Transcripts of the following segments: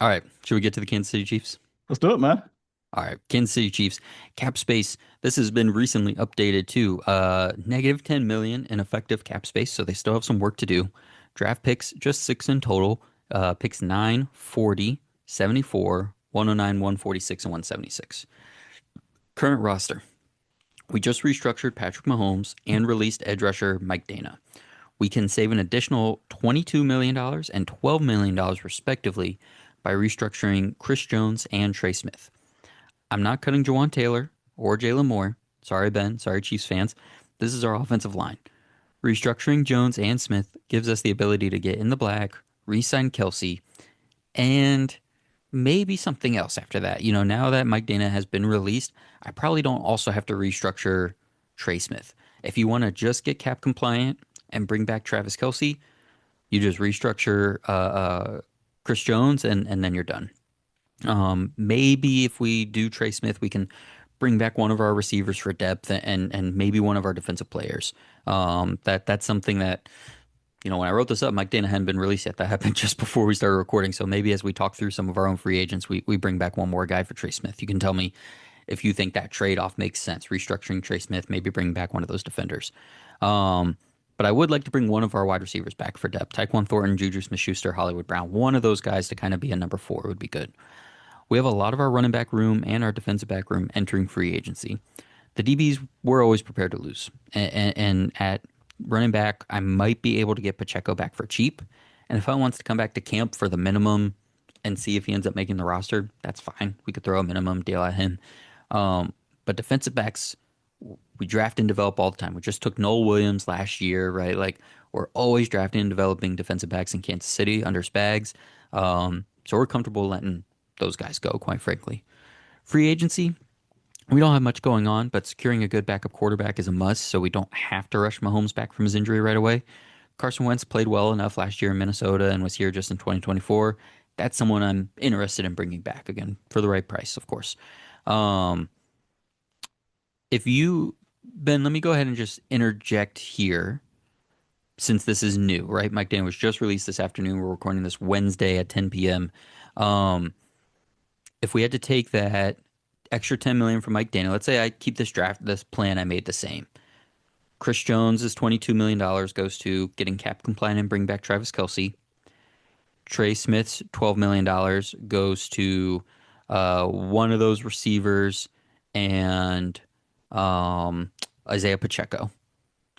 All right. Should we get to the Kansas City Chiefs? Let's do it, man. All right. Kansas City Chiefs cap space. This has been recently updated to negative 10 million in effective cap space. So they still have some work to do. Draft picks, just six in total. Picks 9, 40, 74, 109, 146, and 176. Current roster. We just restructured Patrick Mahomes and released edge rusher Mike Dana. We can save an additional $22 million and $12 million respectively by restructuring Chris Jones and Trey Smith. I'm not cutting Jawan Taylor or Jalen Moore. Sorry, Ben. Sorry, Chiefs fans. This is our offensive line. Restructuring Jones and Smith gives us the ability to get in the black, re-sign Kelsey, and maybe something else after that. Now that Mike Dana has been released, I probably don't also have to restructure Trey Smith. If you want to just get cap compliant and bring back Travis Kelsey, you just restructure Chris Jones and then you're done. Maybe if we do Trey Smith, we can bring back one of our receivers for depth and maybe one of our defensive players. That's something that when I wrote this up, Mike Dana hadn't been released yet. That happened just before we started recording. So maybe as we talk through some of our own free agents, we bring back one more guy for Trey Smith. You can tell me if you think that trade off makes sense. Restructuring Trey Smith, maybe bring back one of those defenders. But I would like to bring one of our wide receivers back for depth. Tyquan Thornton, Juju Smith-Schuster, Hollywood Brown. One of those guys to kind of be a number four would be good. We have a lot of our running back room and our defensive back room entering free agency. The DBs we're always prepared to lose. And at running back, I might be able to get Pacheco back for cheap. And if I wants to come back to camp for the minimum and see if he ends up making the roster, that's fine. We could throw a minimum deal at him. But defensive backs, we draft and develop all the time. We just took Noel Williams last year, right? Like we're always drafting and developing defensive backs in Kansas City under Spags. So we're comfortable letting those guys go, quite frankly. Free agency, we don't have much going on, but securing a good backup quarterback is a must, so we don't have to rush Mahomes back from his injury right away. Carson Wentz played well enough last year in Minnesota and was here just in 2024. That's someone I'm interested in bringing back again for the right price, of course. Um, if you, Ben, let me go ahead and just interject here since this is new, right? Mike Dana was just released this afternoon. We're recording this Wednesday at 10 p.m. Um, if we had to take that extra 10 million from Mike Dana, let's say I keep this plan I made the same. Chris Jones is $22 million goes to getting cap compliant and bring back Travis Kelsey. Trey Smith's $12 million goes to one of those receivers and Isaiah Pacheco,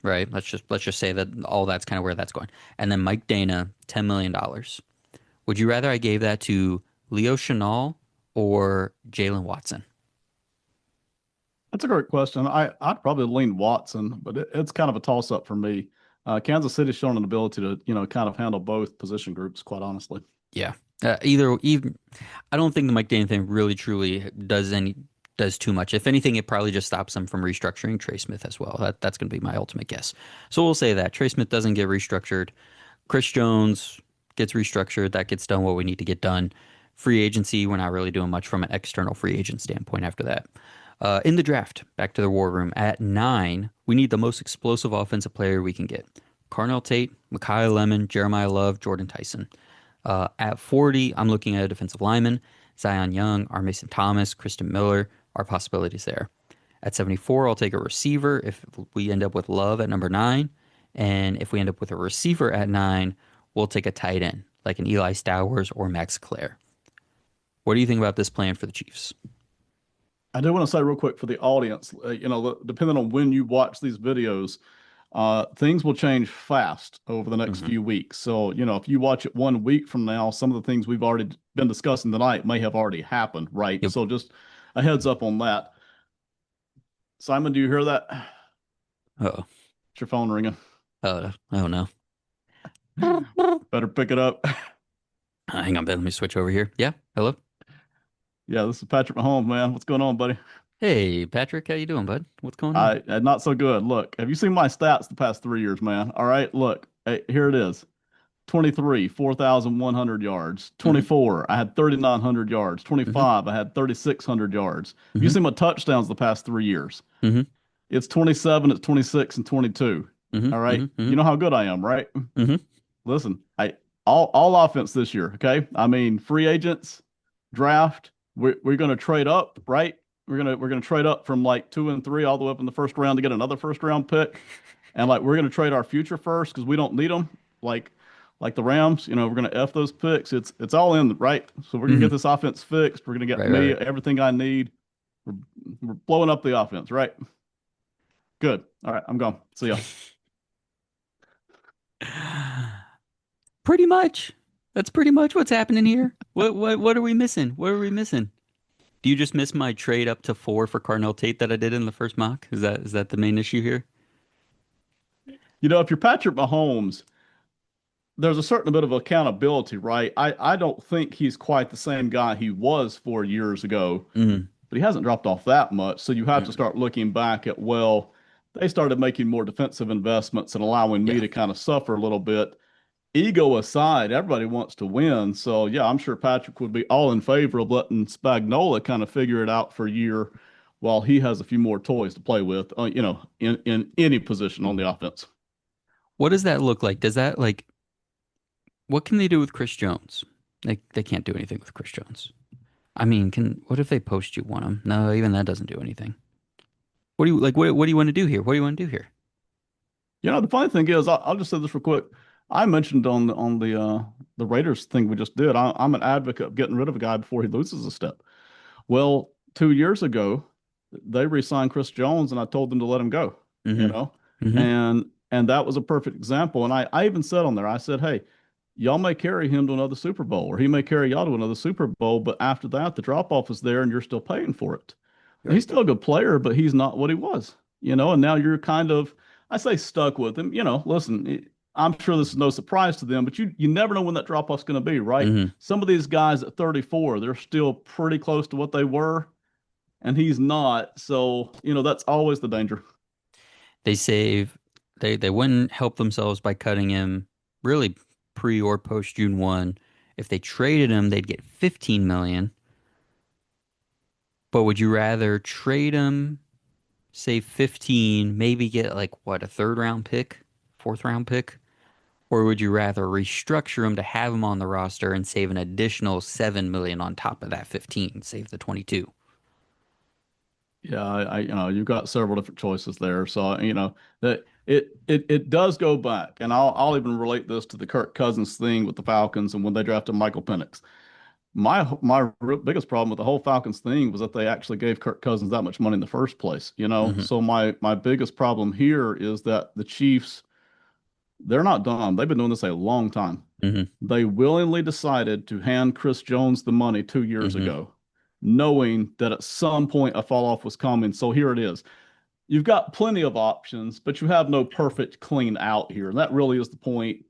right? Let's just say that all that's kind of where that's going. And then Mike Dana, $10 million. Would you rather I gave that to Leo Chenal or Jalen Watson? That's a great question. I'd probably lean Watson, but it's kind of a toss up for me. Kansas City's shown an ability to, kind of handle both position groups, quite honestly. Yeah. Even I don't think the Mike Dana thing really truly does too much. If anything, it probably just stops them from restructuring Trey Smith as well. That's going to be my ultimate guess. So we'll say that Trey Smith doesn't get restructured. Chris Jones gets restructured. That gets done what we need to get done. Free agency, we're not really doing much from an external free agent standpoint after that. In the draft, back to the war room. At 9, we need the most explosive offensive player we can get. Carnell Tate, Mekhi Lemon, Jeremiah Love, Jordan Tyson. At 40, I'm looking at a defensive lineman, Zion Young, R. Mason Thomas, Kristen Miller, are possibilities there. At 74, I'll take a receiver if we end up with Love at number 9. And if we end up with a receiver at 9, we'll take a tight end, like an Eli Stowers or Max Clare. What do you think about this plan for the Chiefs? I do want to say real quick for the audience, depending on when you watch these videos, things will change fast over the next Hmm. few weeks. So, if you watch it 1 week from now, some of the things we've already been discussing tonight may have already happened, right? Yep. So just a heads up on that. Simon, do you hear that? Oh, It's your phone ringing. oh no. Better pick it up. Hang on, Ben. Let me switch over here. Yeah. Hello. Yeah, this is Patrick Mahomes, man. What's going on, buddy? Hey, Patrick. How you doing, bud? What's going on? Not so good. Look, have you seen my stats the past 3 years, man? All right, look, hey, here it is. 23, 4,100 yards. Hmm. 24, I had 3,900 yards. Hmm. 25, I had 3,600 yards. Have you Hmm. seen my touchdowns the past 3 years? Hmm. It's 27, it's 26, and 22. Hmm. All Hmm. right. Hmm. You know how good I am, right? Hmm. Listen, all offense this year. Okay, I mean free agents, draft. We're going to trade up, right? We're gonna trade up from like 2 and 3 all the way up in the first round to get another first round pick, and like we're going to trade our future first because we don't need them. Like like the Rams, we're going to f those picks. It's all in, right? So we're going to get Hmm. this offense fixed. We're going to get Right, right, me right. everything I need. We're, we're blowing up the offense, right? Good. All right, I'm gone. See ya. Pretty much. That's pretty much what's happening here. What are we missing? What are we missing? Do you just miss my trade up to 4 for Cardinal Tate that I did in the first mock? Is that the main issue here? If you're Patrick Mahomes, there's a certain bit of accountability, right? I don't think he's quite the same guy he was 4 years ago, Hmm. but he hasn't dropped off that much. So you have to start looking back at, well, they started making more defensive investments and allowing me Yeah. to kind of suffer a little bit. Ego aside, everybody wants to win. So yeah, I'm sure Patrick would be all in favor of letting Spagnola kind of figure it out for a year while he has a few more toys to play with, in any position on the offense. What does that look like? Does that like what can they do with Chris Jones? They can't do anything with Chris Jones. I mean, can what if they post you want him? No, even that doesn't do anything. What do you like? What do you want to do here? What do you want to do here? The funny thing is, I'll just say this real quick. I mentioned on the Raiders thing we just did. I'm an advocate of getting rid of a guy before he loses a step. Well, 2 years ago, they re-signed Chris Jones, and I told them to let him go. You Mm-hmm. know, Mm-hmm. and that was a perfect example. And I even said on there, I said, hey, y'all may carry him to another Super Bowl, or he may carry y'all to another Super Bowl, but after that, the drop off is there, and you're still paying for it. He's Right. still a good player, but he's not what he was. And now you're kind of, I say, stuck with him. Listen, I'm sure this is no surprise to them, but you never know when that drop off's going to be, right? Mm-hmm. Some of these guys at 34, they're still pretty close to what they were, and he's not. So, that's always the danger. They save they wouldn't help themselves by cutting him really pre or post June 1. If they traded him, they'd get 15 million. But would you rather trade him, save 15, maybe get like what, a third round pick, fourth round pick? Or would you rather restructure him to have him on the roster and save an additional 7 million on top of that 15, save the 22? Yeah, you've got several different choices there. So, that it does go back, and I'll even relate this to the Kirk Cousins thing with the Falcons and when they drafted Michael Penix. My biggest problem with the whole Falcons thing was that they actually gave Kirk Cousins that much money in the first place. Hmm. So my biggest problem here is that the Chiefs, they're not dumb. They've been doing this a long time. Hmm. They willingly decided to hand Chris Jones the money 2 years Hmm. ago, knowing that at some point a fall off was coming. So here it is. You've got plenty of options, but you have no perfect clean out here. And that really is the point.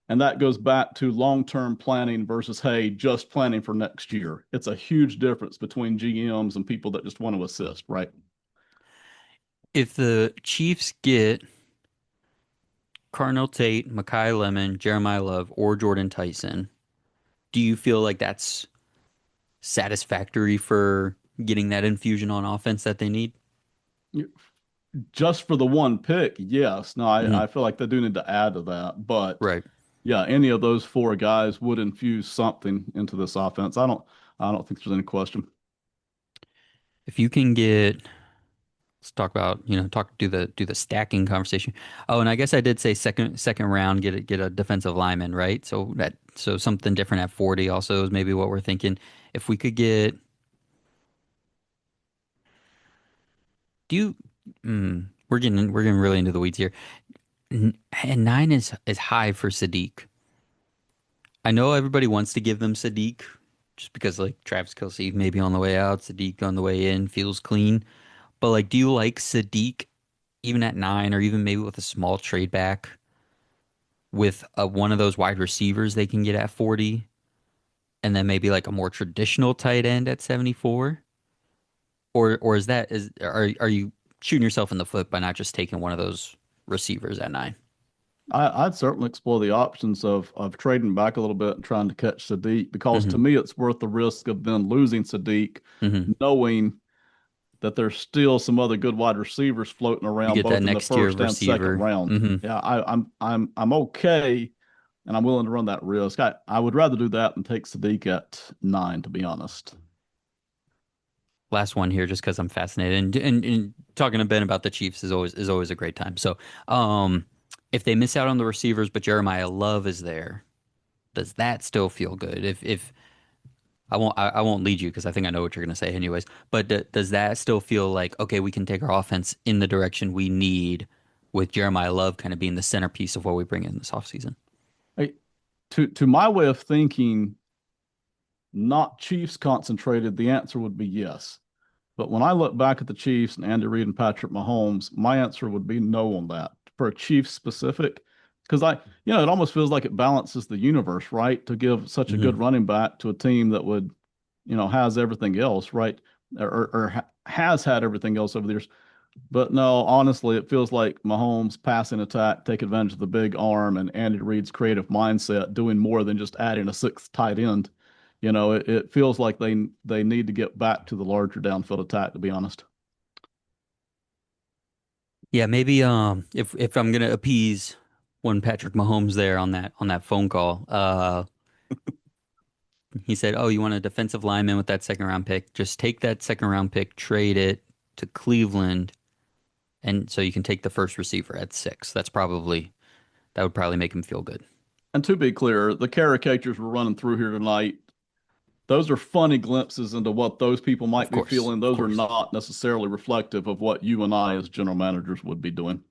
And that goes back to long-term planning versus, hey, just planning for next year. It's a huge difference between GMs and people that just want to assist, right? If the Chiefs get Cardinal Tate, Makai Lemon, Jeremiah Love, or Jordan Tyson, do you feel like that's satisfactory for getting that infusion on offense that they need? Just for the one pick, yes. No, Hmm. I feel like they do need to add to that. But Right. yeah, any of those four guys would infuse something into this offense. I don't think there's any question. If you can get, let's talk about, do the stacking conversation. Oh, and I guess I did say second round, get a defensive lineman, right? So something different at 40 also is maybe what we're thinking. If we could get, do you, we're getting really into the weeds here. And 9 is high for Sadiq. I know everybody wants to give them Sadiq just because like Travis Kelce maybe on the way out, Sadiq on the way in feels clean. But like, do you like Sadiq even at 9 or even maybe with a small trade back with one of those wide receivers they can get at 40 and then maybe like a more traditional tight end at 74? Or are you shooting yourself in the foot by not just taking one of those receivers at 9? I'd certainly explore the options of trading back a little bit and trying to catch Sadiq because Mm-hmm. to me it's worth the risk of then losing Sadiq, Mm-hmm. knowing that there's still some other good wide receivers floating You around get that both in the next tier first and second receiver. round. Mm-hmm. Yeah, I'm okay and I'm willing to run that risk. I would rather do that than take Sadiq at 9, to be honest. Last one here, just because I'm fascinated, and talking to Ben about the Chiefs is always a great time. So, if they miss out on the receivers, but Jeremiah Love is there, does that still feel good? If I won't lead you because I think I know what you're going to say anyways. But does that still feel like okay, we can take our offense in the direction we need with Jeremiah Love kind of being the centerpiece of what we bring in this offseason? Hey, to my way of thinking, not Chiefs concentrated, the answer would be yes. But when I look back at the Chiefs and Andy Reid and Patrick Mahomes, my answer would be no on that for a Chiefs specific. Because it almost feels like it balances the universe, right? To give such a Hmm. good running back to a team that would, has everything else, right? Or has had everything else over the years. But no, honestly, it feels like Mahomes' passing attack, take advantage of the big arm, and Andy Reid's creative mindset doing more than just adding a sixth tight end. It feels like they need to get back to the larger downfield attack, to be honest. Yeah, maybe if I'm gonna appease one Patrick Mahomes there on that phone call, he said, "Oh, you want a defensive lineman with that second round pick? Just take that second round pick, trade it to Cleveland, and so you can take the first receiver at 6." That would probably make him feel good. And to be clear, the caricatures we're running through here tonight, those are funny glimpses into what those people might Of be course, feeling. of Those are course. not necessarily reflective of what you and I as general managers would be doing.